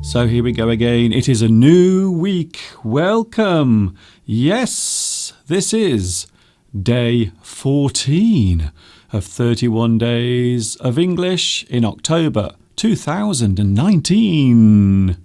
So here we go again. It is a new week. Welcome. Yes, this is day 14 of 31 days of English in October 2019.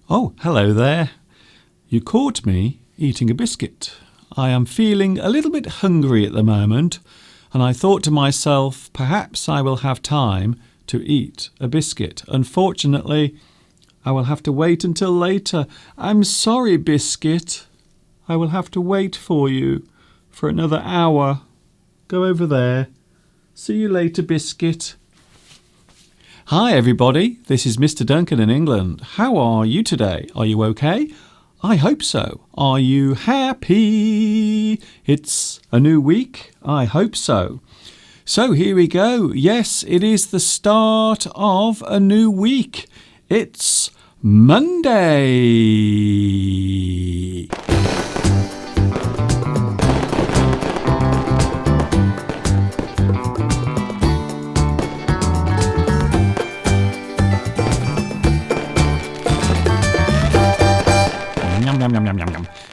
Oh, hello there. You caught me eating a biscuit. I am feeling a little bit hungry at the moment, and I thought to myself, perhaps I will have time to eat a biscuit. Unfortunately, I will have to wait until later. I'm sorry, biscuit. I will have to wait for you for another hour. Go over there. See you later, biscuit. Hi everybody, this is Mr. Duncan in England. How are you today? Are you okay? I hope so. Are you happy? It's a new week? I hope so. So here we go. Yes, it is the start of a new week. It's Monday.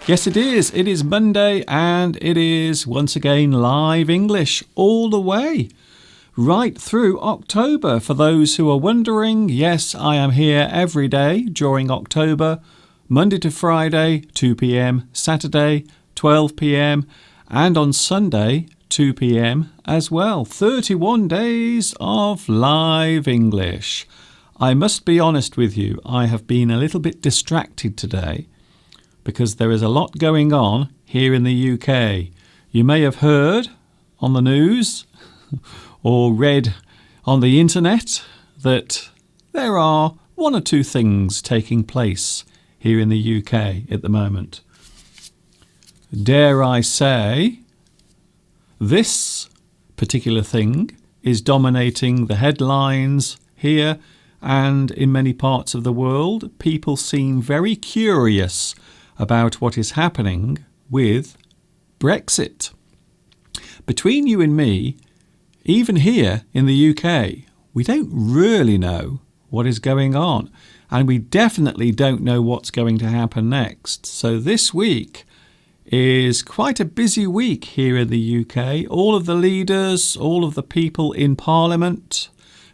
Yes, it is. It is Monday and it is once again live English all the way right through October. For those who are wondering, yes, I am here every day during October, Monday to Friday, 2 p.m, Saturday, 12 p.m, and on Sunday, 2 p.m. as well. 31 days of live English. I must be honest with you, I have been a little bit distracted today, because there is a lot going on here in the UK. You may have heard on the news or read on the internet that there are one or two things taking place here in the UK at the moment. Dare I say, this particular thing is dominating the headlines here and in many parts of the world. People seem very curious about what is happening with Brexit. Between you and me, even here in the UK, we don't really know what is going on, and we definitely don't know what's going to happen next. So this week is quite a busy week here in the UK. All of the leaders, all of the people in Parliament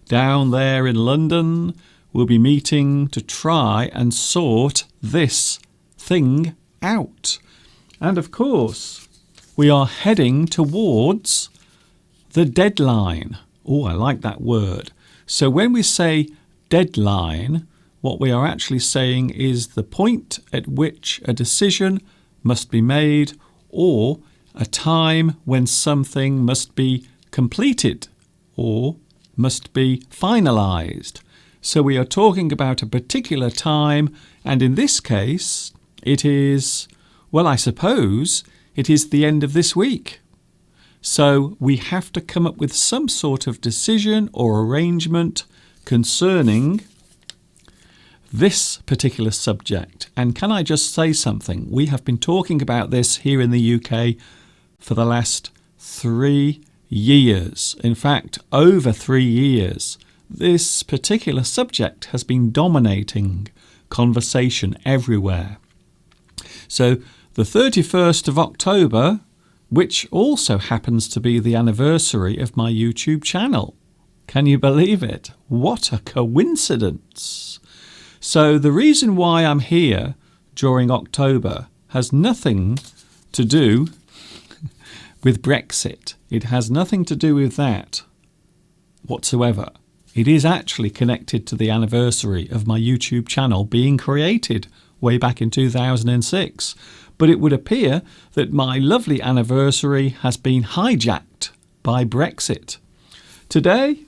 down there in London will be meeting to try and sort this thing out. And of course, we are heading towards the deadline. Oh, I like that word. So when we say deadline, what we are actually saying is the point at which a decision must be made, or a time when something must be completed or must be finalized. So we are talking about a particular time, and in this case, it is, well, I suppose it is the end of this week. So we have to come up with some sort of decision or arrangement concerning this particular subject. And can I just say something? We have been talking about this here in the UK for the last 3 years. In fact, over 3 years. This particular subject has been dominating conversation everywhere. So the 31st of October, which also happens to be the anniversary of my YouTube channel. Can you believe it? What a coincidence. So the reason why I'm here during October has nothing to do with Brexit. It has nothing to do with that whatsoever. It is actually connected to the anniversary of my YouTube channel being created way back in 2006. But it would appear that my lovely anniversary has been hijacked by Brexit. Today,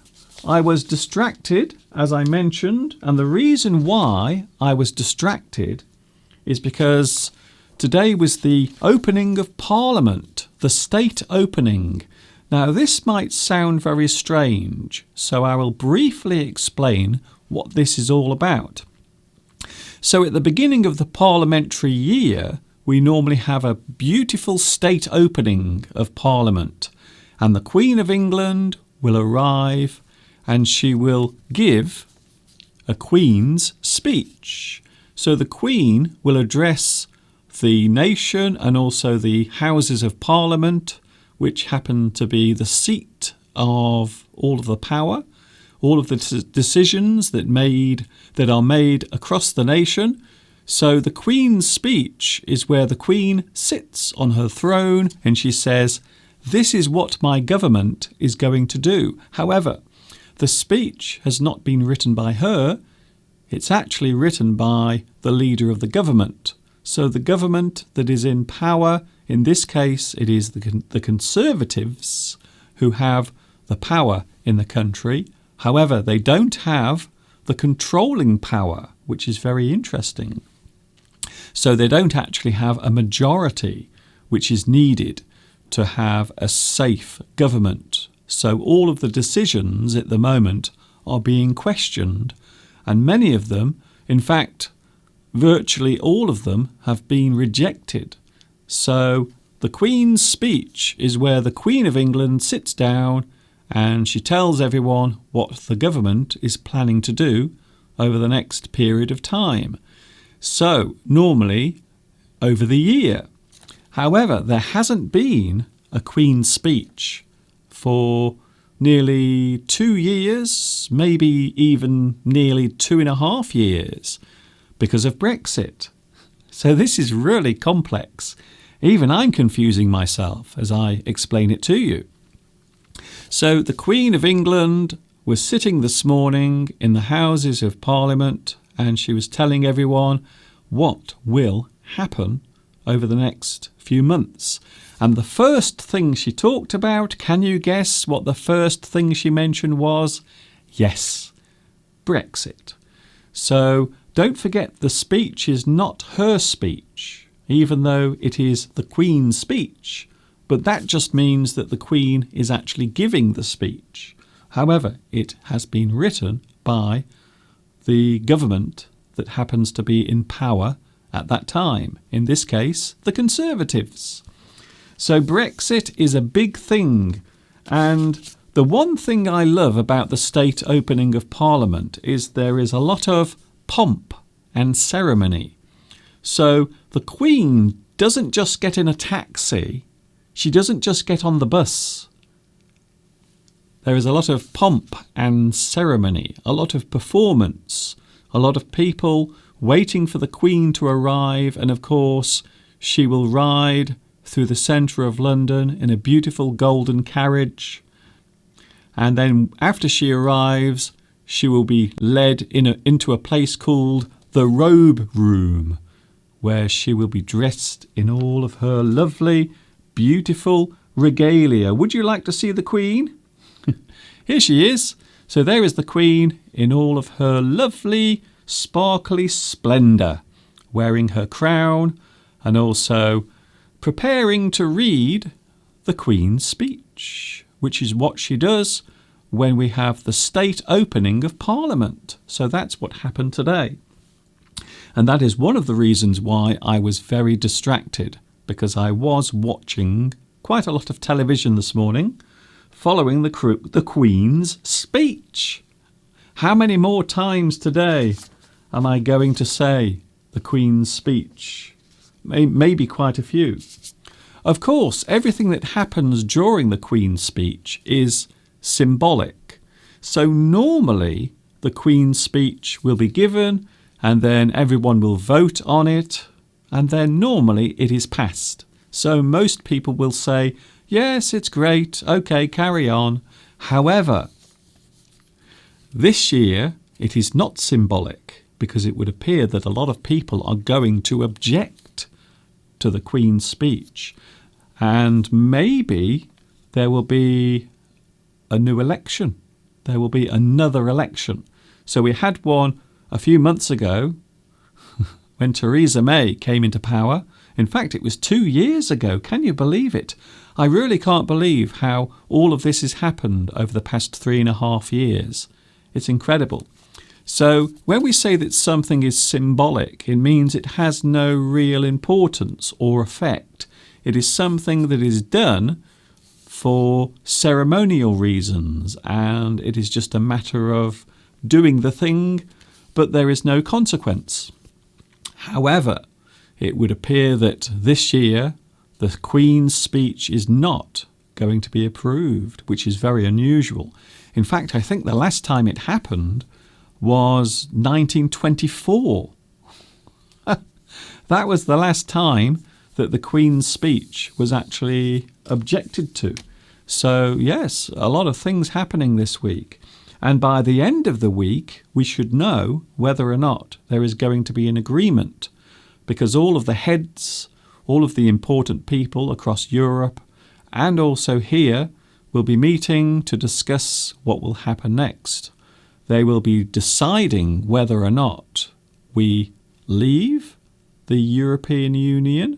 I was distracted, as I mentioned, and the reason why I was distracted is because today was the opening of Parliament, the state opening. Now, this might sound very strange, so I will briefly explain what this is all about. So at the beginning of the parliamentary year, we normally have a beautiful state opening of Parliament, and the Queen of England will arrive and she will give a Queen's speech. So the Queen will address the nation and also the Houses of Parliament, which happen to be the seat of all of the power, all of the decisions that are made across the nation. So the Queen's speech is where the Queen sits on her throne and she says, "This is what my government is going to do." However, the speech has not been written by her. It's actually written by the leader of the government. So the government that is in power, in this case, it is the Conservatives who have the power in the country. However, they don't have the controlling power, which is very interesting. So they don't actually have a majority, which is needed to have a safe government. So all of the decisions at the moment are being questioned, and many of them, in fact, virtually all of them, have been rejected. So the Queen's speech is where the Queen of England sits down and she tells everyone what the government is planning to do over the next period of time. So normally over the year. However, there hasn't been a Queen's speech for nearly 2 years, maybe even nearly 2.5 years, because of Brexit. So this is really complex. Even I'm confusing myself as I explain it to you. So the Queen of England was sitting this morning in the Houses of Parliament and she was telling everyone what will happen over the next few months. And the first thing she talked about, can you guess what the first thing she mentioned was? Yes, Brexit. So don't forget, the speech is not her speech, even though it is the Queen's speech. But that just means that the Queen is actually giving the speech. However, it has been written by the government that happens to be in power at that time. In this case, the Conservatives. So Brexit is a big thing. And the one thing I love about the state opening of Parliament is there is a lot of pomp and ceremony. So the Queen doesn't just get in a taxi. She doesn't just get on the bus. There is a lot of pomp and ceremony, a lot of performance, a lot of people waiting for the Queen to arrive, and of course she will ride through the centre of London in a beautiful golden carriage, and then after she arrives she will be led into a place called the Robe Room, where she will be dressed in all of her lovely, beautiful regalia. Would you like to see the Queen? Here she is. So there is the Queen in all of her lovely, sparkly splendour, wearing her crown and also preparing to read the Queen's speech, which is what she does when we have the state opening of Parliament. So that's what happened today. And that is one of the reasons why I was very distracted, because I was watching quite a lot of television this morning following the Queen's speech. How many more times today am I going to say the Queen's speech? Maybe quite a few. Of course, everything that happens during the Queen's speech is symbolic. So normally the Queen's speech will be given and then everyone will vote on it, and then normally it is passed. So most people will say, yes, it's great, okay, carry on. However, this year it is not symbolic, because it would appear that a lot of people are going to object to the Queen's speech. And maybe there will be a new election. There will be another election. So we had one a few months ago when Theresa May came into power, In fact, it was 2 years ago. Can you believe it? I really can't believe how all of this has happened over the past 3.5 years. It's incredible. So when we say that something is symbolic, it means it has no real importance or effect. It is something that is done for ceremonial reasons, and it is just a matter of doing the thing, but there is no consequence. However, it would appear that this year the Queen's speech is not going to be approved, which is very unusual. In fact, I think the last time it happened was 1924. That was the last time that the Queen's speech was actually objected to. So yes, a lot of things happening this week. And by the end of the week, we should know whether or not there is going to be an agreement, because all of the heads, all of the important people across Europe and also here will be meeting to discuss what will happen next. They will be deciding whether or not we leave the European Union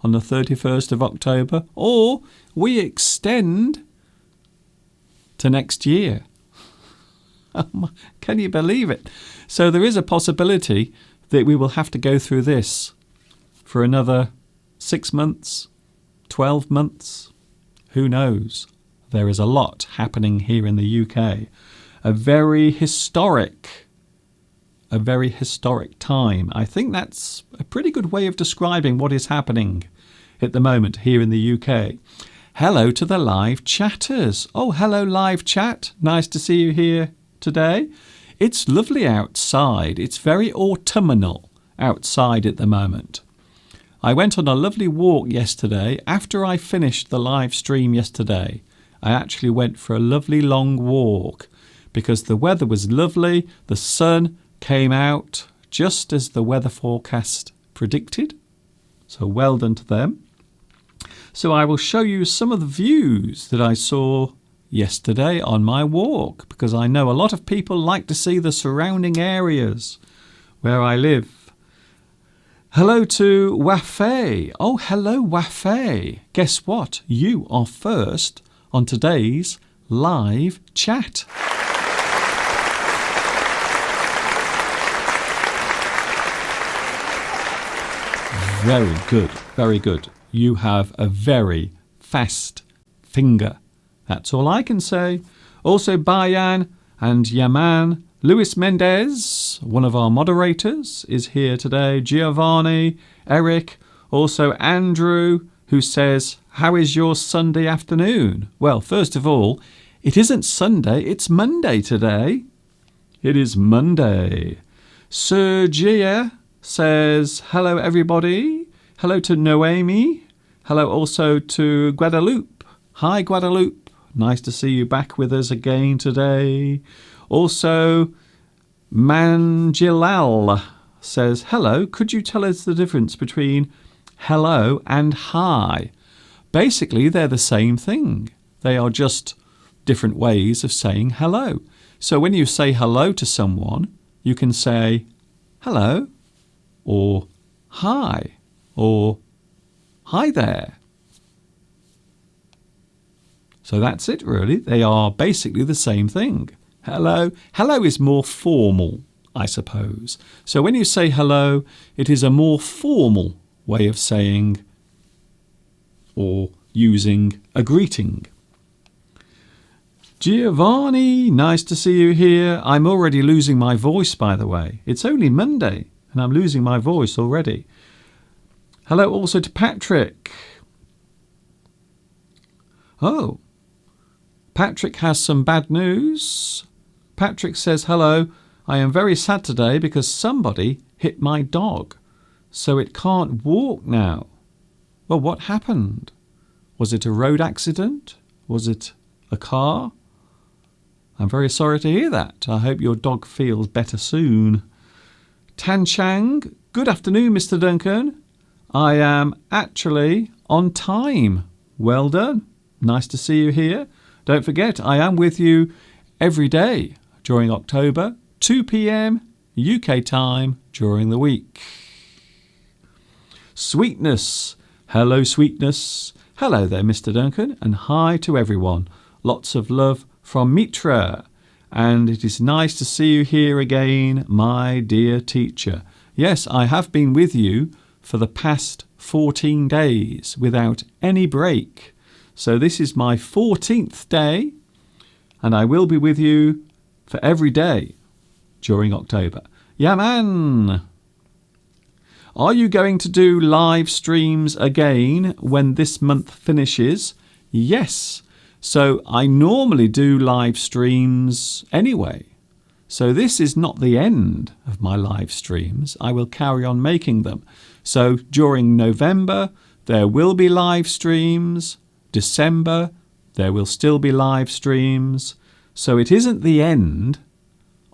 on the 31st of October or we extend to next year. Can you believe it? So there is a possibility that we will have to go through this for another 6 months, 12 months. Who knows? There is a lot happening here in the UK. A very historic time. I think that's a pretty good way of describing what is happening at the moment here in the UK. Hello to the live chatters. Oh, hello live chat. Nice to see you here today. It's lovely outside. It's very autumnal outside at the moment. I went on a lovely walk yesterday. After I finished the live stream yesterday, I actually went for a lovely long walk because the weather was lovely. The sun came out just as the weather forecast predicted. So well done to them. So I will show you some of the views that I saw yesterday on my walk, because I know a lot of people like to see the surrounding areas where I live. Hello to Wafay. Oh, hello Wafay. Guess what? You are first on today's live chat. Very good, very good. You have a very fast finger. That's all I can say. Also Bayan and Yaman. Luis Mendez, one of our moderators, is here today. Giovanni, Eric, also Andrew, who says, how is your Sunday afternoon? Well, first of all, it isn't Sunday, it's Monday today. It is Monday. Sergia says, hello everybody. Hello to Noemi. Hello also to Guadalupe. Hi Guadalupe. Nice to see you back with us again today. Also, Manjilal says, hello, could you tell us the difference between hello and hi? Basically, they're the same thing. They are just different ways of saying hello. So when you say hello to someone, you can say hello or hi or hi there. So that's it, really. They are basically the same thing. Hello. Hello is more formal, I suppose. So when you say hello, it is a more formal way of saying or using a greeting. Giovanni, nice to see you here. I'm already losing my voice, by the way. It's only Monday and I'm losing my voice already. Hello also to Patrick. Oh, Patrick has some bad news. Patrick says, hello, I am very sad today because somebody hit my dog, so it can't walk now. Well, what happened? Was it a road accident? Was it a car? I'm very sorry to hear that. I hope your dog feels better soon. Tan Chang, good afternoon, Mr. Duncan. I am actually on time. Well done. Nice to see you here. Don't forget, I am with you every day during October, 2 p.m. UK time during the week. Sweetness. Hello, Sweetness. Hello there, Mr. Duncan, and hi to everyone. Lots of love from Mitra. And it is nice to see you here again, my dear teacher. Yes, I have been with you for the past 14 days without any break. So this is my 14th day, and I will be with you for every day during October. Yeah, man! Are you going to do live streams again when this month finishes? Yes. So I normally do live streams anyway. So this is not the end of my live streams. I will carry on making them. So during November, there will be live streams. December, there will still be live streams. So it isn't the end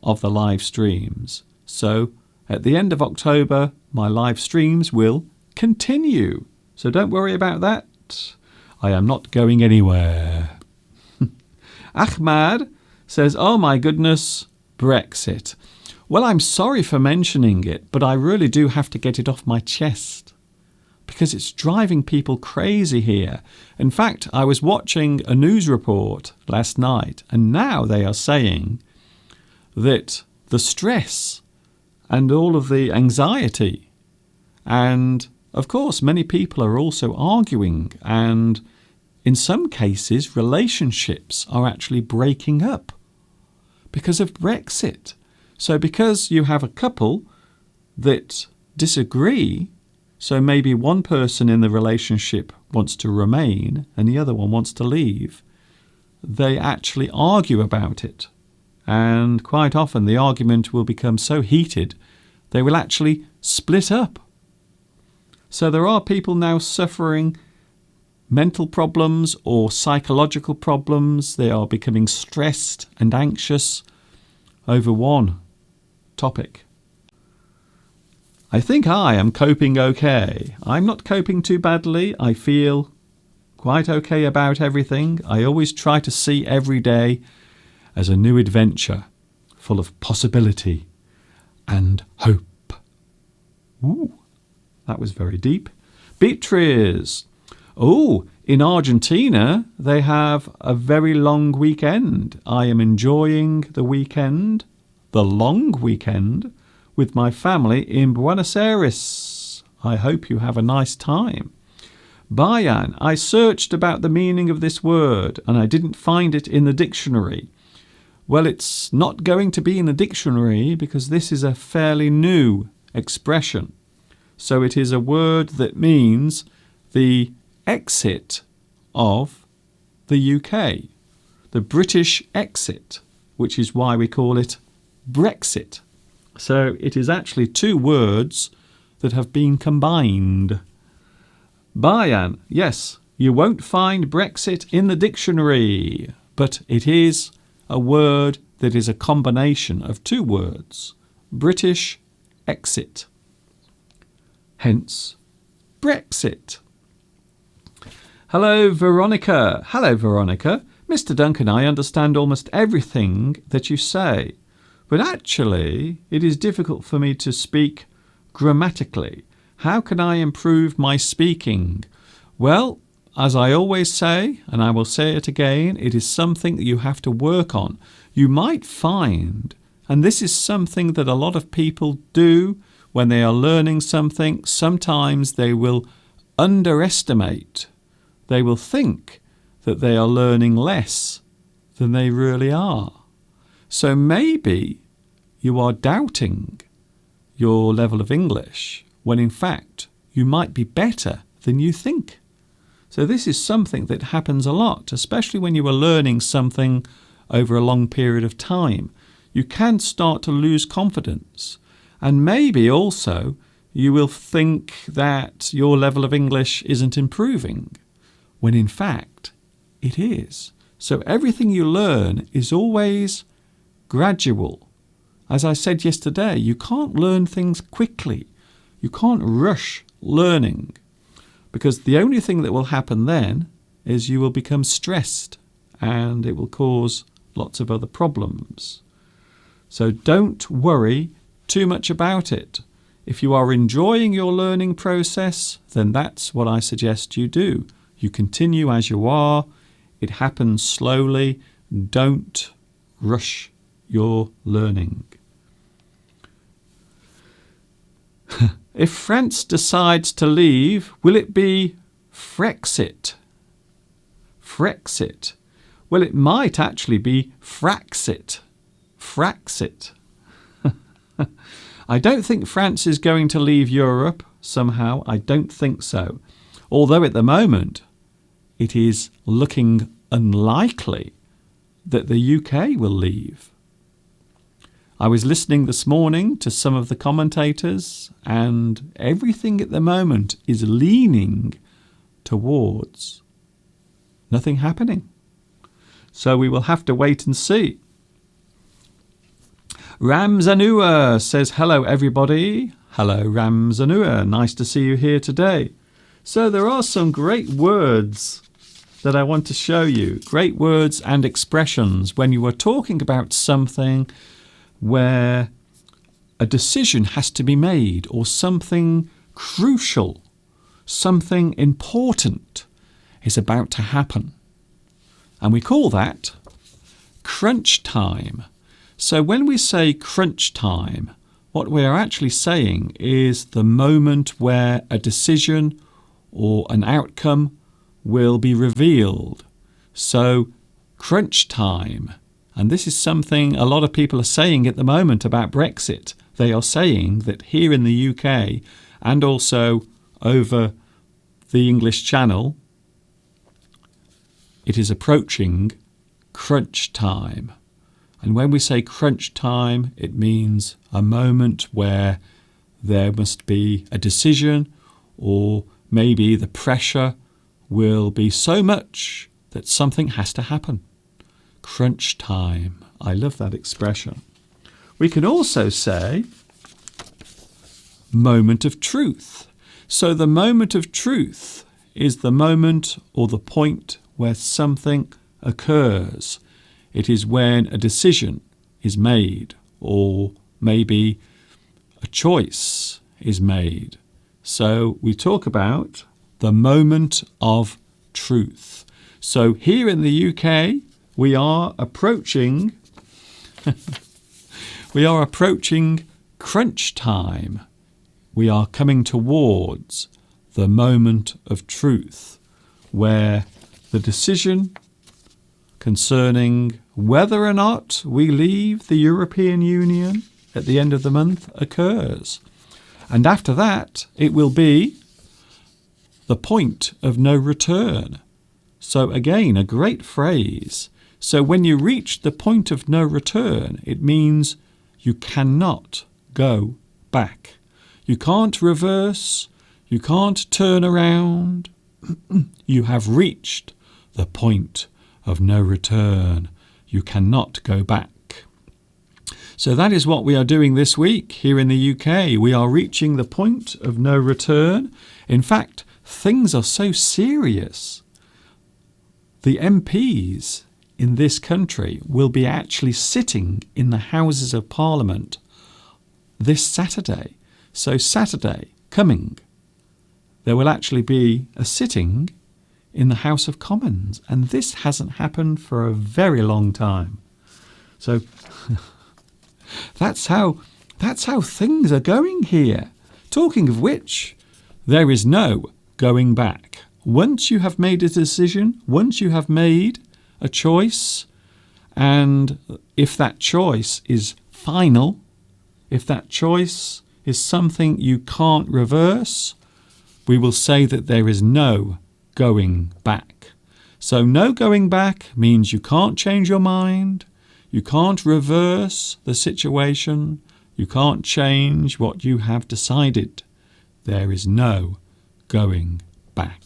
of the live streams. So at the end of October, my live streams will continue. So don't worry about that. I am not going anywhere. Ahmad says, oh my goodness, Brexit. Well, I'm sorry for mentioning it, but I really do have to get it off my chest because it's driving people crazy here. In fact, I was watching a news report last night, and now they are saying that the stress and all of the anxiety, and of course many people are also arguing, and in some cases relationships are actually breaking up because of Brexit. So because you have a couple that disagree, so maybe one person in the relationship wants to remain and the other one wants to leave, they actually argue about it. And quite often the argument will become so heated, they will actually split up. So there are people now suffering mental problems or psychological problems. They are becoming stressed and anxious over one topic. I think I am coping okay. I'm not coping too badly. I feel quite okay about everything. I always try to see every day as a new adventure full of possibility and hope. Ooh, that was very deep. Beatrice. Oh, in Argentina, they have a very long weekend. I am enjoying the weekend, the long weekend, with my family in Buenos Aires. I hope you have a nice time. Bayan, I searched about the meaning of this word and I didn't find it in the dictionary. Well, it's not going to be in the dictionary because this is a fairly new expression. So it is a word that means the exit of the UK, the British exit, which is why we call it Brexit. So it is actually two words that have been combined. Bayan, yes, you won't find Brexit in the dictionary, but it is a word that is a combination of two words, British exit. Hence, Brexit. Hello, Veronica. Hello, Veronica. Mr. Duncan, I understand almost everything that you say, but actually it is difficult for me to speak grammatically. How can I improve my speaking? Well, as I always say, and I will say it again, it is something that you have to work on. You might find, and this is something that a lot of people do when they are learning something, sometimes they will underestimate. They will think that they are learning less than they really are. So maybe you are doubting your level of English when in fact you might be better than you think. So this is something that happens a lot, especially when you are learning something over a long period of time. You can start to lose confidence. And maybe also you will think that your level of English isn't improving, when in fact it is. So everything you learn is always gradual. As I said yesterday, you can't learn things quickly. You can't rush learning. Because the only thing that will happen then is you will become stressed and it will cause lots of other problems. So don't worry too much about it. If you are enjoying your learning process, then that's what I suggest you do. You continue as you are. It happens slowly. Don't rush your learning. If France decides to leave, will it be Frexit? Frexit. Well, it might actually be Fraxit. Fraxit. I don't think France is going to leave Europe somehow. I don't think so. Although at the moment it is looking unlikely that the UK will leave. I was listening this morning to some of the commentators, and everything at the moment is leaning towards nothing happening. So we will have to wait and see. Ramzanua says, hello everybody. Hello Ramzanua, nice to see you here today. So there are some great words that I want to show you. Great words and expressions when you are talking about something where a decision has to be made, or something crucial, something important is about to happen. And we call that crunch time. So when we say crunch time, what we are actually saying is the moment where a decision or an outcome will be revealed. So crunch time. And this is something a lot of people are saying at the moment about Brexit. They are saying that here in the UK and also over the English Channel, it is approaching crunch time. And when we say crunch time, it means a moment where there must be a decision, or maybe the pressure will be so much that something has to happen. Crunch time. I love that expression. We can also say moment of truth. So the moment of truth is the moment or the point where something occurs. It is when a decision is made, or maybe a choice is made. So we talk about the moment of truth. So here in the UK, we are approaching crunch time. We are coming towards the moment of truth, where the decision concerning whether or not we leave the European Union at the end of the month occurs. And after that, it will be the point of no return. So again, a great phrase. So when you reach the point of no return, it means you cannot go back. You can't reverse. You can't turn around. You have reached the point of no return. You cannot go back. So that is what we are doing this week here in the UK. We are reaching the point of no return. In fact, things are so serious. The MPs in this country will be actually sitting in the Houses of Parliament this Saturday. So Saturday coming, there will actually be a sitting in the House of Commons, and this hasn't happened for a very long time. So that's how things are going here. Talking of which, there is no going back. Once you have made a decision, once you have made a choice, and if that choice is final, if that choice is something you can't reverse, we will say that there is no going back. So no going back means you can't change your mind, you can't reverse the situation, you can't change what you have decided. There is no going back.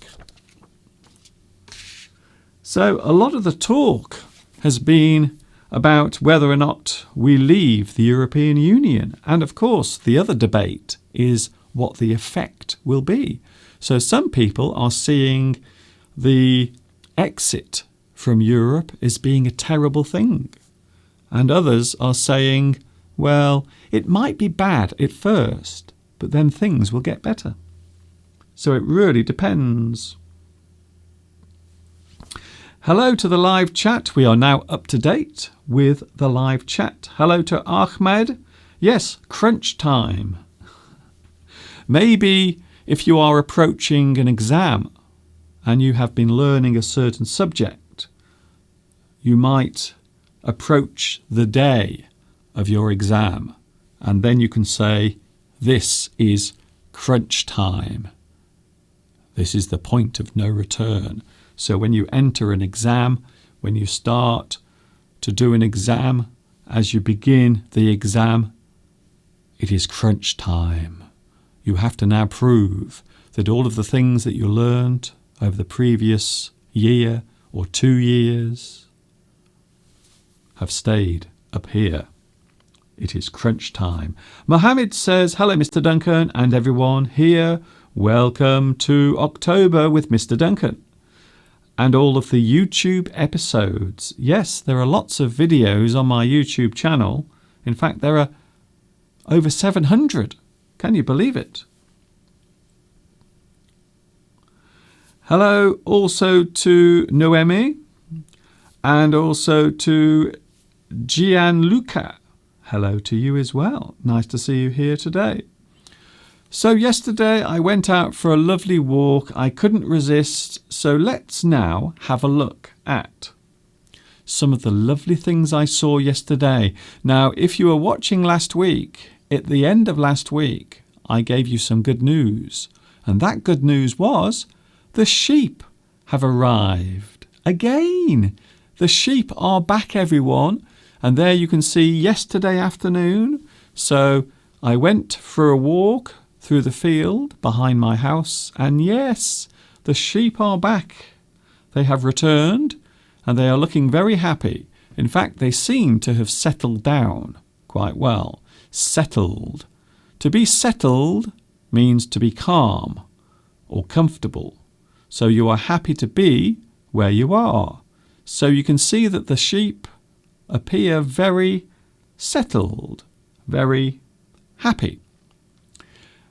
So a lot of the talk has been about whether or not we leave the European Union. And of course, the other debate is what the effect will be. So some people are seeing the exit from Europe as being a terrible thing. And others are saying, well, it might be bad at first, but then things will get better. So it really depends. Hello to the live chat. We are now up to date with the live chat. Hello to Ahmed. Yes, crunch time. Maybe if you are approaching an exam and you have been learning a certain subject, you might approach the day of your exam and then you can say, this is crunch time. This is the point of no return. So when you enter an exam, when you start to do an exam, as you begin the exam, it is crunch time. You have to now prove that all of the things that you learned over the previous year or 2 years have stayed up here. It is crunch time. Mohammed says, hello Mr. Duncan and everyone here. Welcome to October with Mr. Duncan. And all of the YouTube episodes. Yes, there are lots of videos on my YouTube channel. In fact, there are over 700. Can you believe it? Hello also to Noemi and also to Gianluca. Hello to you as well. Nice to see you here today. So yesterday I went out for a lovely walk. I couldn't resist. So let's now have a look at some of the lovely things I saw yesterday. Now, if you were watching last week, at the end of last week, I gave you some good news. And that good news was the sheep have arrived again. The sheep are back, everyone. And there you can see yesterday afternoon. So I went for a walk through the field behind my house. And yes, the sheep are back. They have returned and they are looking very happy. In fact, they seem to have settled down quite well. Settled. To be settled means to be calm or comfortable. So you are happy to be where you are. So you can see that the sheep appear very settled, very happy.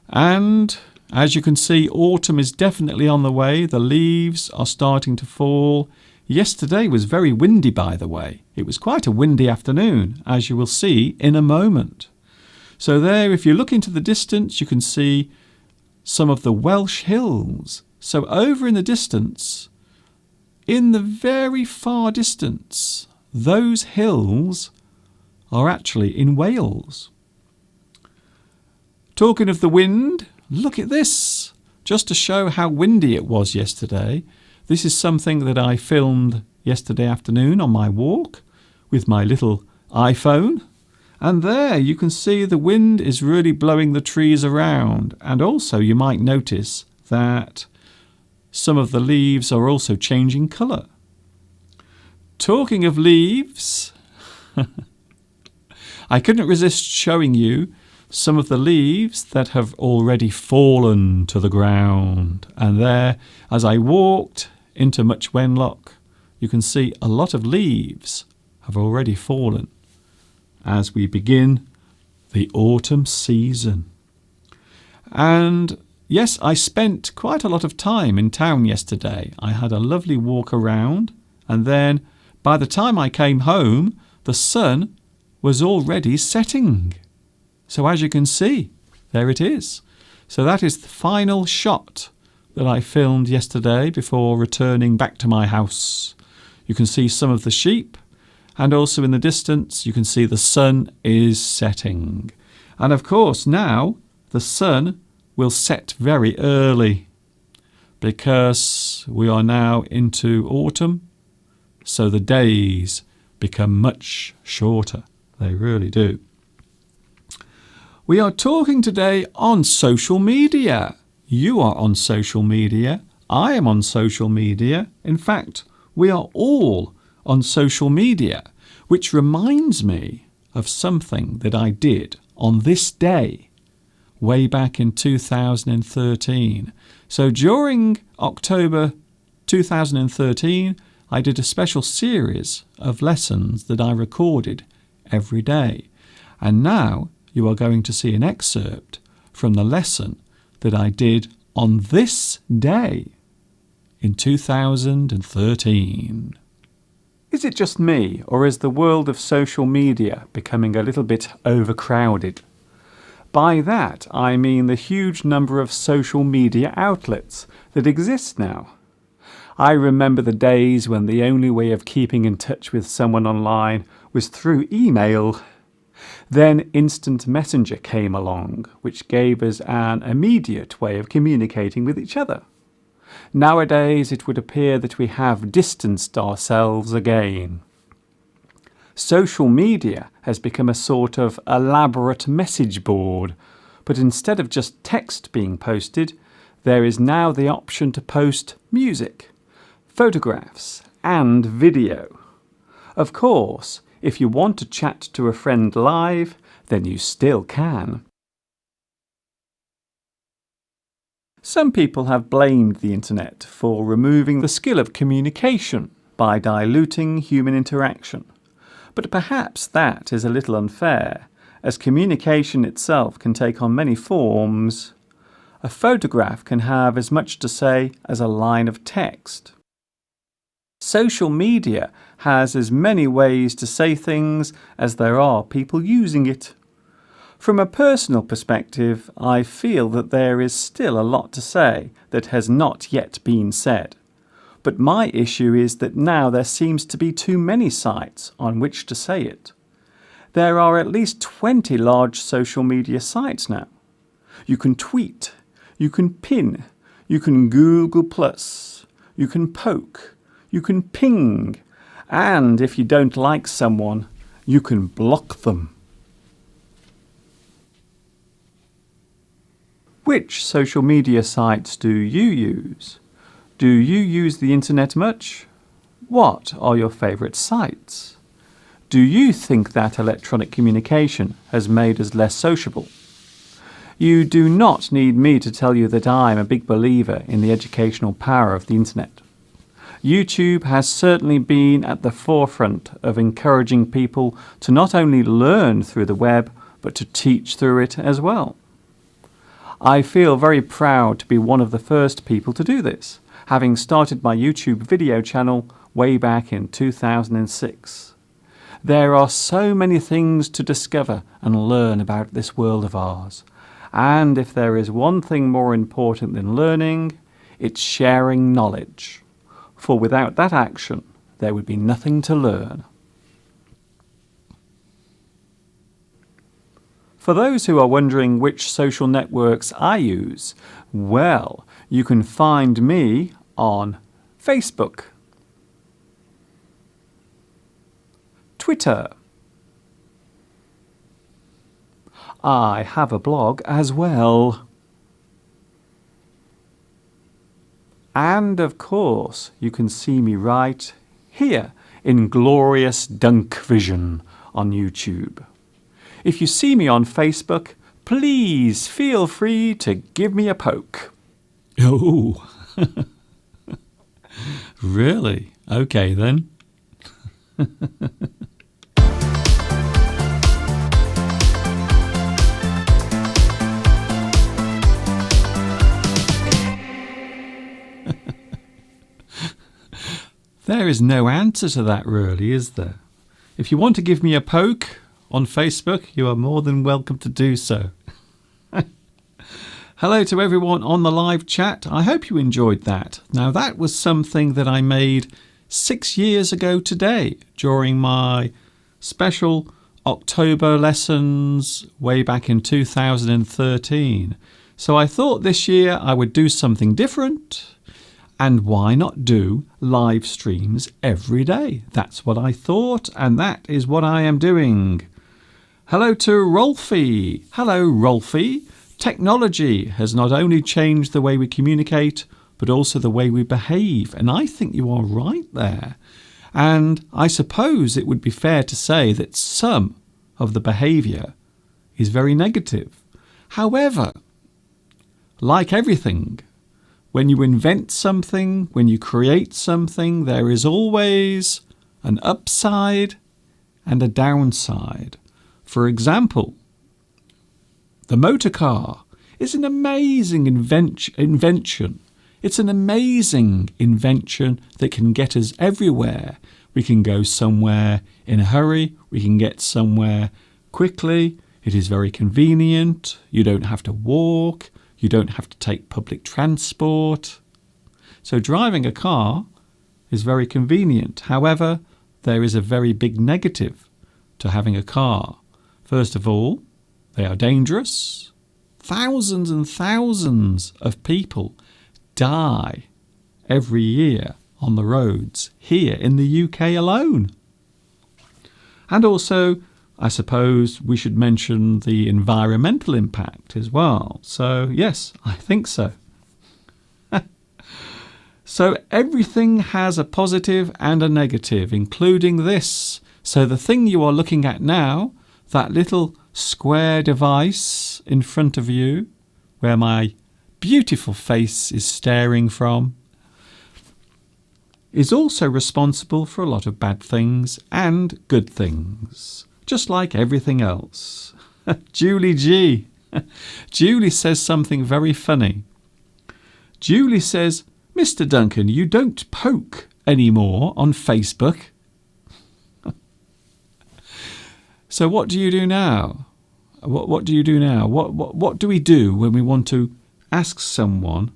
And as you can see, autumn is definitely on the way. The leaves are starting to fall. Yesterday was very windy, by the way. It was quite a windy afternoon, as you will see in a moment. So there, if you look into the distance, you can see some of the Welsh hills. So over in the distance, in the very far distance, those hills are actually in Wales. Talking of the wind, look at this. Just to show how windy it was yesterday, this is something that I filmed yesterday afternoon on my walk with my little iPhone. And there you can see the wind is really blowing the trees around. And also you might notice that some of the leaves are also changing colour. Talking of leaves, I couldn't resist showing you some of the leaves that have already fallen to the ground. And there, as I walked into Much Wenlock, you can see a lot of leaves have already fallen as we begin the autumn season. And yes, I spent quite a lot of time in town yesterday. I had a lovely walk around, and then by the time I came home, the sun was already setting. So as you can see, there it is. So that is the final shot that I filmed yesterday before returning back to my house. You can see some of the sheep, and also in the distance you can see the sun is setting. And of course now the sun will set very early because we are now into autumn, so the days become much shorter. They really do. We are talking today on social media. You are on social media. I am on social media. In fact, we are all on social media, which reminds me of something that I did on this day way back in 2013. So during October 2013, I did a special series of lessons that I recorded every day. And now you are going to see an excerpt from the lesson that I did on this day in 2013. Is it just me, or is the world of social media becoming a little bit overcrowded? By that, I mean the huge number of social media outlets that exist now. I remember the days when the only way of keeping in touch with someone online was through email. Then Instant Messenger came along, which gave us an immediate way of communicating with each other. Nowadays, it would appear that we have distanced ourselves again. Social media has become a sort of elaborate message board, but instead of just text being posted, there is now the option to post music, photographs, and video. Of course, if you want to chat to a friend live, then you still can. Some people have blamed the internet for removing the skill of communication by diluting human interaction. But perhaps that is a little unfair, as communication itself can take on many forms. A photograph can have as much to say as a line of text. Social media has as many ways to say things as there are people using it. From a personal perspective, I feel that there is still a lot to say that has not yet been said. But my issue is that now there seems to be too many sites on which to say it. There are at least 20 large social media sites now. You can tweet, you can pin, you can Google+, you can poke, you can ping, and if you don't like someone, you can block them. Which social media sites do you use? Do you use the internet much? What are your favourite sites? Do you think that electronic communication has made us less sociable? You do not need me to tell you that I am a big believer in the educational power of the internet. YouTube has certainly been at the forefront of encouraging people to not only learn through the web, but to teach through it as well. I feel very proud to be one of the first people to do this, having started my YouTube video channel way back in 2006. There are so many things to discover and learn about this world of ours, and if there is one thing more important than learning, it's sharing knowledge. For without that action, there would be nothing to learn. For those who are wondering which social networks I use, well, you can find me on Facebook, Twitter. I have a blog as well. And of course, you can see me right here in glorious Dunk Vision on YouTube. If you see me on Facebook, please feel free to give me a poke. Oh, really? Okay then. There is no answer to that really, is there? If you want to give me a poke on Facebook, you are more than welcome to do so. Hello to everyone on the live chat. I hope you enjoyed that. Now that was something that I made 6 years ago today during my special October lessons way back in 2013. So I thought this year I would do something different. And why not do live streams every day? That's what I thought, and that is what I am doing. Hello to Rolfie. Hello, Rolfie. Technology has not only changed the way we communicate, but also the way we behave. And I think you are right there. And I suppose it would be fair to say that some of the behaviour is very negative. However, like everything, when you invent something, when you create something, there is always an upside and a downside. For example, the motor car. is an amazing invention. It's an amazing invention that can get us everywhere. We can go somewhere in a hurry. We can get somewhere quickly. It is very convenient. You don't have to walk. You don't have to take public transport. So driving a car is very convenient. However, there is a very big negative to having a car. First of all, they are dangerous. Thousands and thousands of people die every year on the roads here in the UK alone. And also, I suppose we should mention the environmental impact as well. So, yes, I think so. So everything has a positive and a negative, including this. So the thing you are looking at now, that little square device in front of you, where my beautiful face is staring from, is also responsible for a lot of bad things and good things, just like everything else. Julie G. Julie says something very funny. Julie says, Mr. Duncan, you don't poke anymore on Facebook. So what do you do now? What do you do now? What do we do when we want to ask someone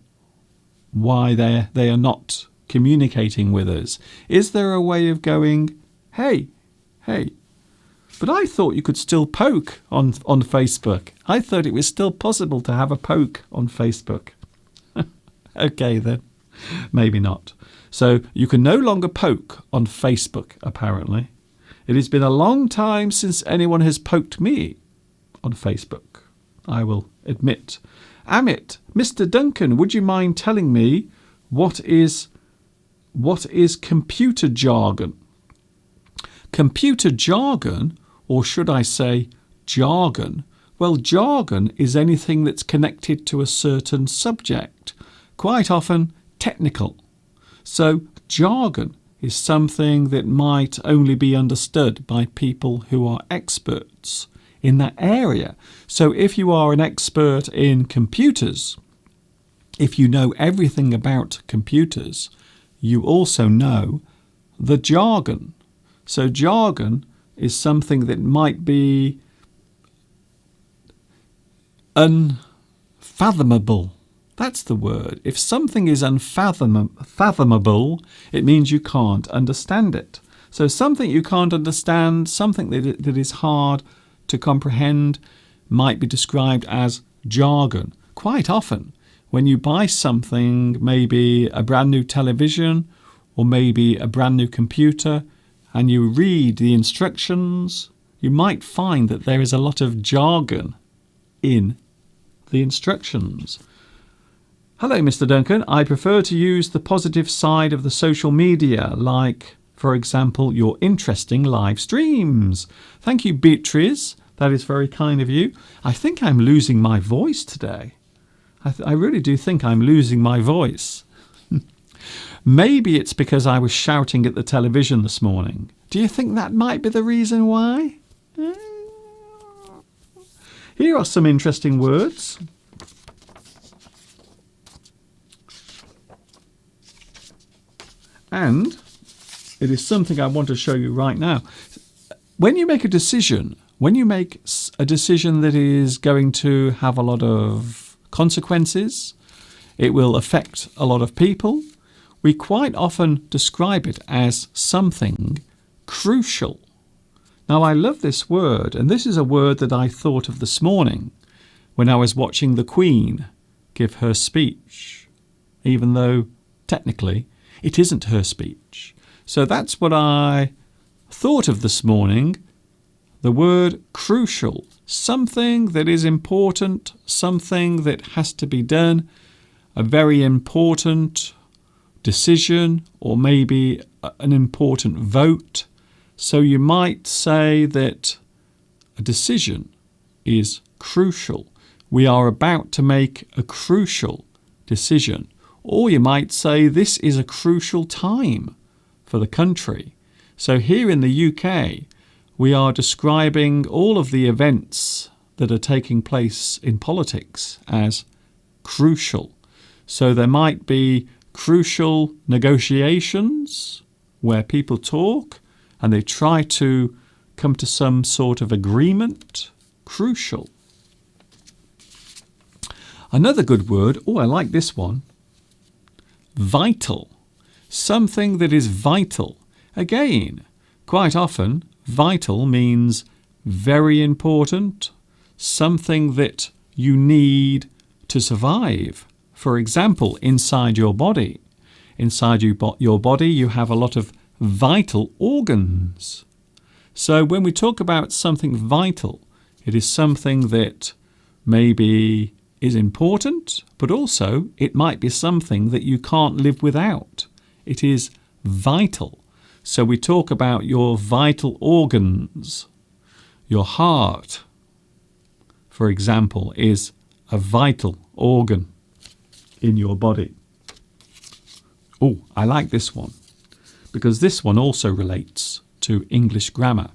why they are not communicating with us? Is there a way of going, hey, but I thought you could still poke on Facebook. I thought it was still possible to have a poke on Facebook. Okay then. Maybe not. So you can no longer poke on Facebook, apparently. It has been a long time since anyone has poked me on Facebook, I will admit. Amit, Mr. Duncan, would you mind telling me what is computer jargon? Computer jargon, or should I say jargon? Well, jargon is anything that's connected to a certain subject, quite often technical. So jargon is something that might only be understood by people who are experts in that area. So if you are an expert in computers, if you know everything about computers, you also know the jargon. So jargon is something that might be unfathomable. That's the word. If something is unfathomable, it means you can't understand it. So something you can't understand, something that is hard to comprehend, might be described as jargon. Quite often, when you buy something, maybe a brand new television or maybe a brand new computer, and you read the instructions, you might find that there is a lot of jargon in the instructions. Hello, Mr. Duncan. I prefer to use the positive side of the social media, like, for example, your interesting live streams. Thank you, Beatrice. That is very kind of you. I think I'm losing my voice today. I really do think I'm losing my voice. Maybe it's because I was shouting at the television this morning. Do you think that might be the reason why? Here are some interesting words. And it is something I want to show you right now. When you make a decision, that is going to have a lot of consequences, it will affect a lot of people, we quite often describe it as something crucial. Now, I love this word, and this is a word that I thought of this morning when I was watching the Queen give her speech, even though technically it isn't her speech. So that's what I thought of this morning. The word crucial, something that is important, something that has to be done, a very important decision, or maybe an important vote. So you might say that a decision is crucial. We are about to make a crucial decision. Or you might say this is a crucial time for the country. So here in the UK, we are describing all of the events that are taking place in politics as crucial. So there might be crucial negotiations where people talk and they try to come to some sort of agreement. Crucial. Another good word, I like this one. Vital. Something that is vital. Again, quite often, vital means very important, something that you need to survive. For example, inside your body. Inside your body, you have a lot of vital organs. So when we talk about something vital, it is something that maybe is important, but also it might be something that you can't live without. It is vital. So we talk about your vital organs. Your heart, for example, is a vital organ in your body. I like this one because this one also relates to English grammar.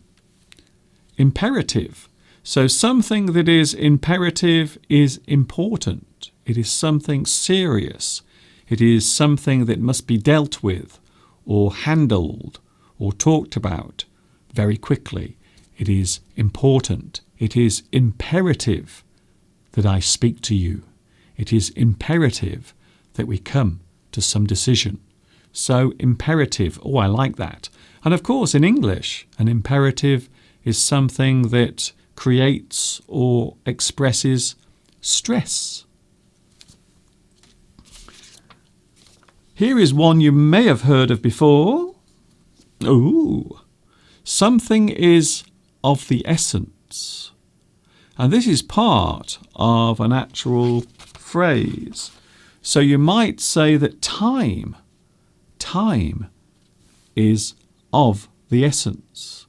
Imperative. So something that is imperative is important. It is something serious. It is something that must be dealt with or handled or talked about very quickly. It is important. It is imperative that I speak to you. It is imperative that we come to some decision. So imperative, I like that. And of course in English, an imperative is something that creates or expresses stress. Here is one you may have heard of before. Something is of the essence. And this is part of an actual phrase. So you might say that time is of the essence.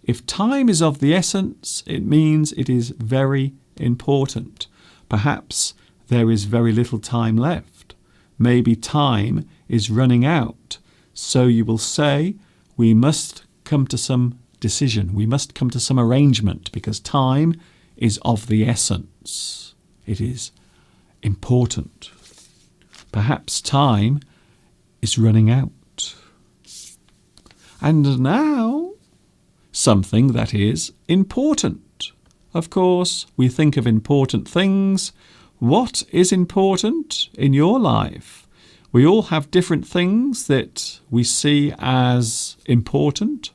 If time is of the essence, it means it is very important. Perhaps there is very little time left. Maybe time is running out. So you will say, we must come to some decision. We must come to some arrangement because time is of the essence. It is important. Perhaps time is running out. And now, something that is important. Of course, we think of important things. What is important in your life? We all have different things that we see as important,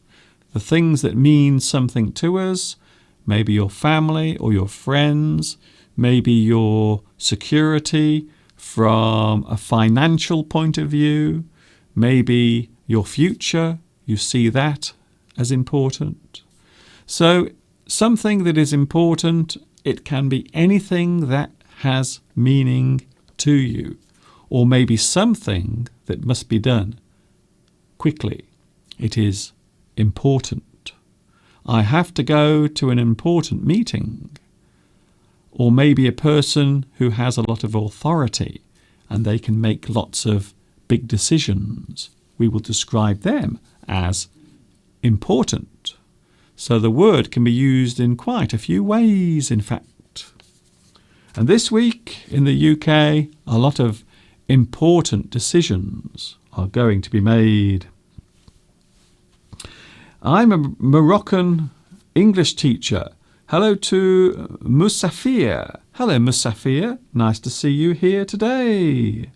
the things that mean something to us, maybe your family or your friends, maybe your security from a financial point of view, maybe your future, you see that as important. So something that is important, it can be anything that has meaning to you, or maybe something that must be done quickly. It is important. I have to go to an important meeting. Or maybe a person who has a lot of authority and they can make lots of big decisions. We will describe them as important. So the word can be used in quite a few ways, in fact. And this week in the UK, a lot of important decisions are going to be made. I'm a Moroccan English teacher. Hello to Musafir. Hello, Musafir. Nice to see you here today.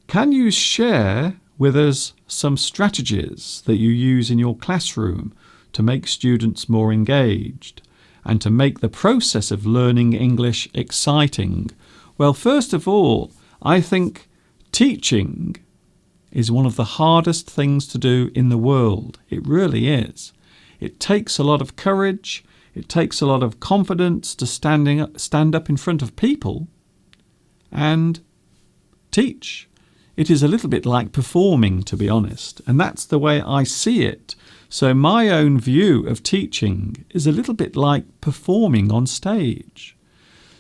Can you share with us some strategies that you use in your classroom to make students more engaged and to make the process of learning English exciting? Well, first of all, I think teaching is one of the hardest things to do in the world. It really is. It takes a lot of courage. It takes a lot of confidence to stand up in front of people and teach. It is a little bit like performing, to be honest, and that's the way I see it. So my own view of teaching is a little bit like performing on stage.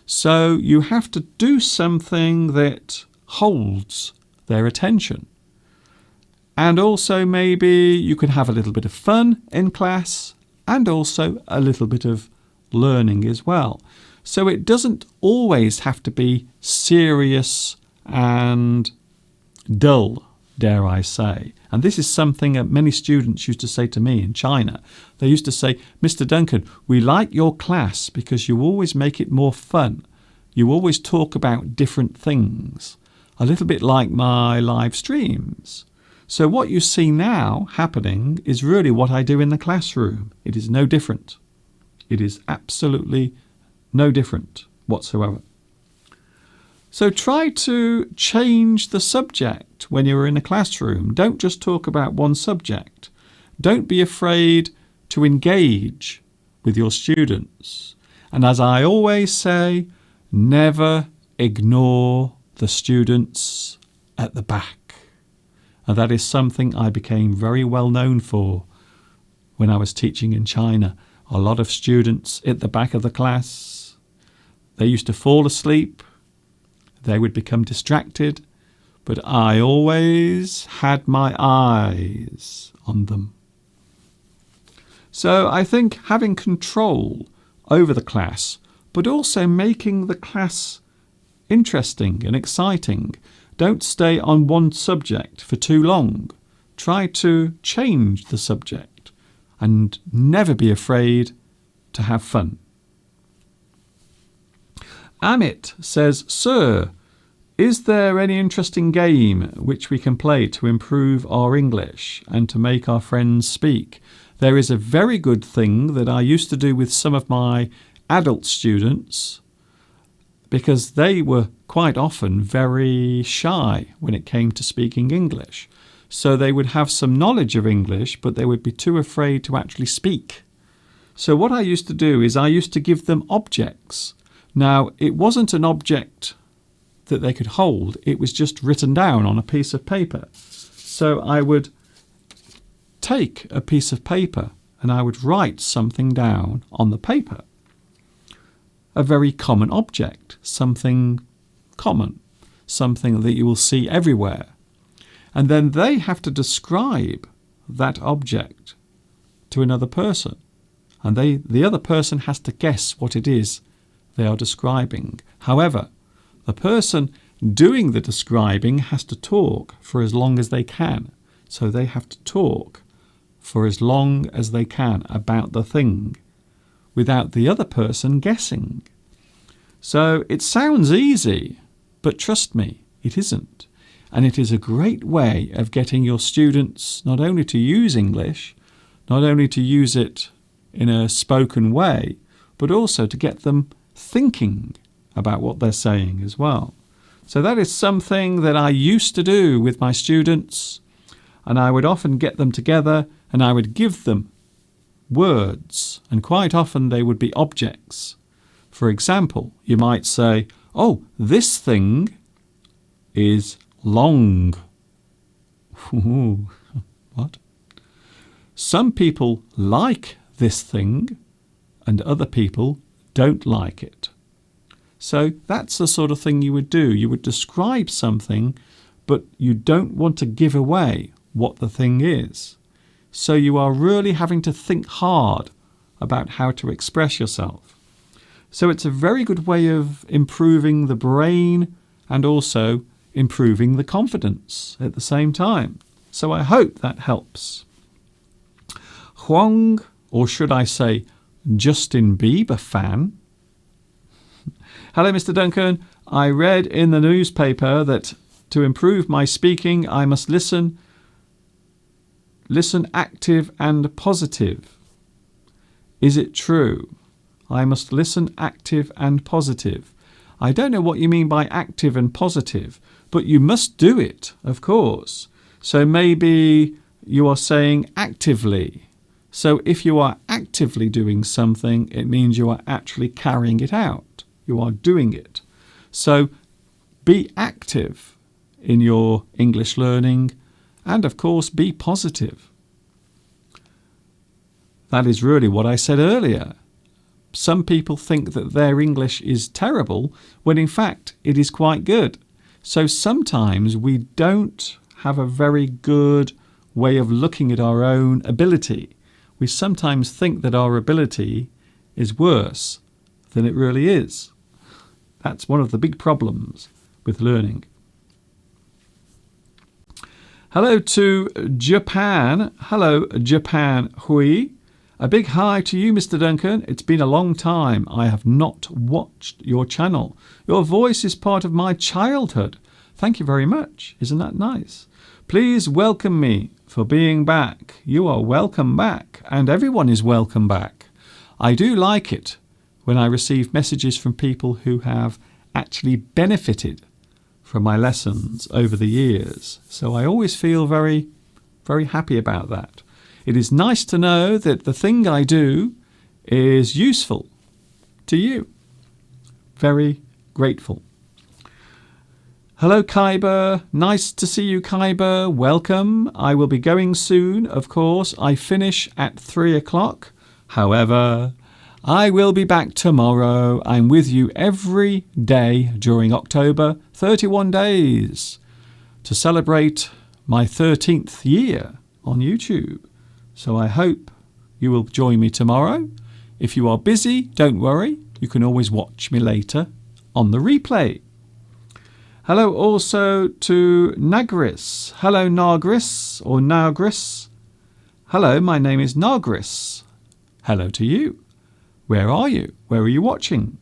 So you have to do something that holds their attention. And also maybe you can have a little bit of fun in class and also a little bit of learning as well. So it doesn't always have to be serious and dull, dare I say. And this is something that many students used to say to me in China. They used to say, Mr. Duncan, we like your class because you always make it more fun. You always talk about different things, a little bit like my live streams. So what you see now happening is really what I do in the classroom. It is no different. It is absolutely no different whatsoever. So try to change the subject when you're in a classroom. Don't just talk about one subject. Don't be afraid to engage with your students. And as I always say, never ignore the students at the back. And that is something I became very well known for when I was teaching in China. A lot of students at the back of the class, they used to fall asleep. They would become distracted, but I always had my eyes on them. So I think having control over the class, but also making the class interesting and exciting. Don't stay on one subject for too long. Try to change the subject and never be afraid to have fun. Amit says, Sir, is there any interesting game which we can play to improve our English and to make our friends speak? There is a very good thing that I used to do with some of my adult students because they were quite often very shy when it came to speaking English. So they would have some knowledge of English, but they would be too afraid to actually speak. So what I used to do is I used to give them objects. Now, it wasn't an object that they could hold. It was just written down on a piece of paper. So I would take a piece of paper and I would write something down on the paper. A very common object, something common, something that you will see everywhere. And then they have to describe that object to another person. And the other person has to guess what it is they are describing. However, the person doing the describing has to talk for as long as they can. So they have to talk for as long as they can about the thing without the other person guessing. So it sounds easy, but trust me, it isn't. And it is a great way of getting your students not only to use English, not only to use it in a spoken way, but also to get them thinking about what they're saying as well. So that is something that I used to do with my students, and I would often get them together and I would give them words, and quite often they would be objects. For example, you might say, oh, this thing is long. What? Some people like this thing and other people don't like it. So that's the sort of thing you would do. You would describe something, but you don't want to give away what the thing is. So you are really having to think hard about how to express yourself. So it's a very good way of improving the brain and also improving the confidence at the same time. So I hope that helps. Huang, or should I say Justin Bieber fan. Hello, Mr. Duncan. I read in the newspaper that to improve my speaking, I must listen active and positive. Is it true? I must listen active and positive. I don't know what you mean by active and positive, but you must do it, of course. So maybe you are saying actively. So if you are actively doing something, it means you are actually carrying it out. You are doing it. So be active in your English learning and, of course, be positive. That is really what I said earlier. Some people think that their English is terrible when in fact it is quite good. So sometimes we don't have a very good way of looking at our own ability. We sometimes think that our ability is worse than it really is. That's one of the big problems with learning. Hello to Japan. Hello, Japan Hui. A big hi to you, Mr. Duncan. It's been a long time. I have not watched your channel. Your voice is part of my childhood. Thank you very much. Isn't that nice? Please welcome me for being back. You are welcome back, and everyone is welcome back. I do like it when I receive messages from people who have actually benefited from my lessons over the years. So I always feel very, very happy about that. It is nice to know that the thing I do is useful to you. Very grateful. Hello, Khyber. Nice to see you, Khyber. Welcome. I will be going soon, of course. I finish at 3 o'clock. However, I will be back tomorrow. I'm with you every day during October, 31 days, to celebrate my 13th year on YouTube. So I hope you will join me tomorrow. If you are busy, don't worry. You can always watch me later on the replay. Hello also to Nagris. Hello, Nagris or Nagris. Hello, my name is Nagris. Hello to you. Where are you? Where are you watching?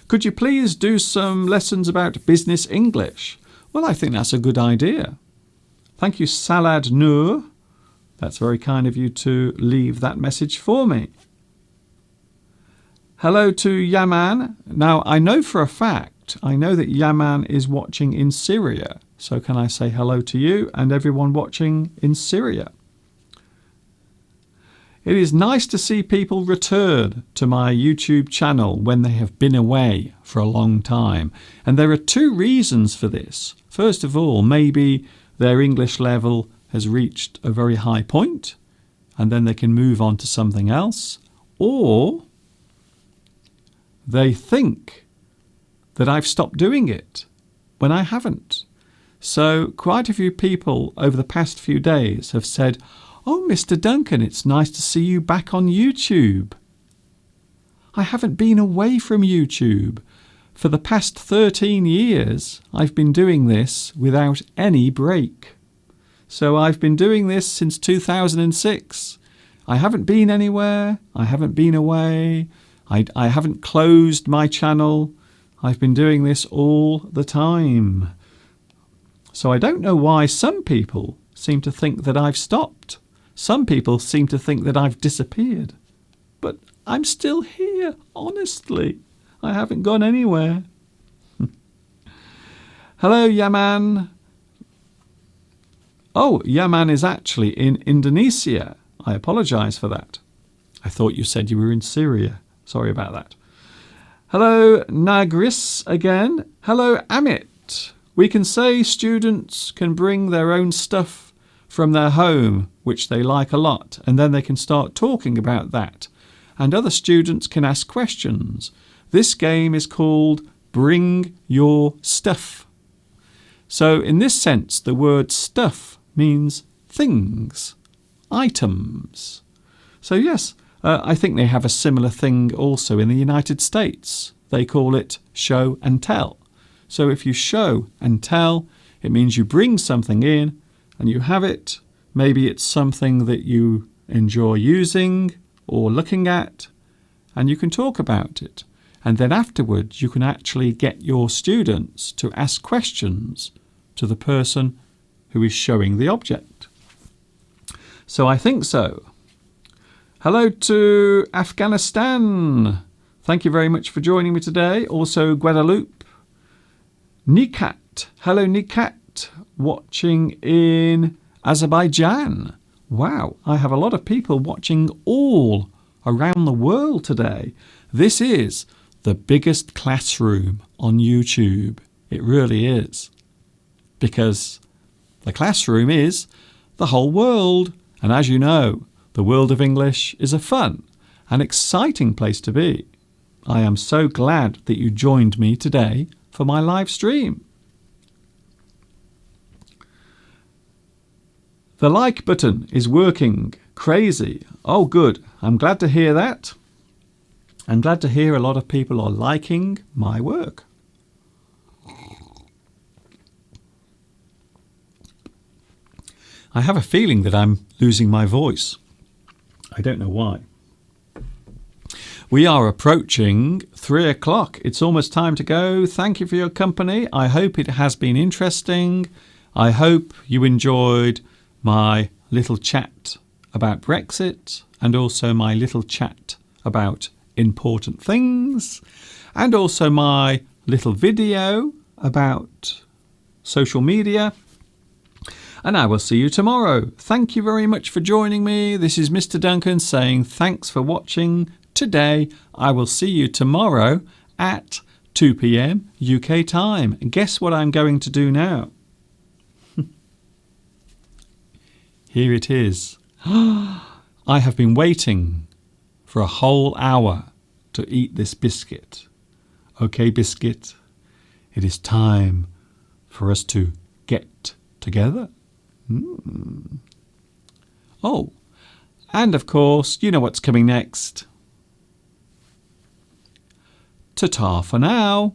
Could you please do some lessons about business English? Well, I think that's a good idea. Thank you, Salad Noor. That's very kind of you to leave that message for me. Hello to Yaman. Now, I know for a fact, I know that Yaman is watching in Syria. So can I say hello to you and everyone watching in Syria? It is nice to see people return to my YouTube channel when they have been away for a long time. And there are two reasons for this. First of all, maybe their English level has reached a very high point and then they can move on to something else. Or they think that I've stopped doing it when I haven't. So quite a few people over the past few days have said, "Oh, Mr. Duncan, it's nice to see you back on YouTube." I haven't been away from YouTube. For the past 13 years, I've been doing this without any break. So I've been doing this since 2006. I haven't been anywhere. I haven't been away. I haven't closed my channel. I've been doing this all the time. So I don't know why some people seem to think that I've stopped. Some people seem to think that I've disappeared. But I'm still here, honestly. I haven't gone anywhere. Hello, Yaman. Oh, Yaman is actually in Indonesia. I apologise for that. I thought you said you were in Syria. Sorry about that. Hello, Nagris again. Hello, Amit. We can say students can bring their own stuff from their home, which they like a lot, and then they can start talking about that. And other students can ask questions. This game is called Bring Your Stuff. So in this sense, the word stuff means things, items. So yes, I think they have a similar thing also in the United States. They call it show and tell. So if you show and tell, it means you bring something in and you have it. Maybe it's something that you enjoy using or looking at, and you can talk about it. And then afterwards, you can actually get your students to ask questions to the person who is showing the object. So I think so. Hello to Afghanistan. Thank you very much for joining me today. Also Guadeloupe. Nikat. Hello, Nikat. Watching in Azerbaijan. Wow, I have a lot of people watching all around the world today. This is the biggest classroom on YouTube. It really is. Because the classroom is the whole world. And as you know, the world of English is a fun and exciting place to be. I am so glad that you joined me today for my live stream. The like button is working. Crazy. Oh, good. I'm glad to hear that. I'm glad to hear a lot of people are liking my work. I have a feeling that I'm losing my voice. I don't know why. We are approaching 3 o'clock. It's almost time to go. Thank you for your company. I hope it has been interesting. I hope you enjoyed my little chat about Brexit and also my little chat about important things and also my little video about social media. And I will see you tomorrow. Thank you very much for joining me. This is Mr. Duncan saying thanks for watching today. I will see you tomorrow at 2 p.m. UK time. And guess what I'm going to do now? Here it is. I have been waiting for a whole hour to eat this biscuit. Okay, biscuit, it is time for us to get together. Oh, and of course, you know what's coming next. Ta-ta for now.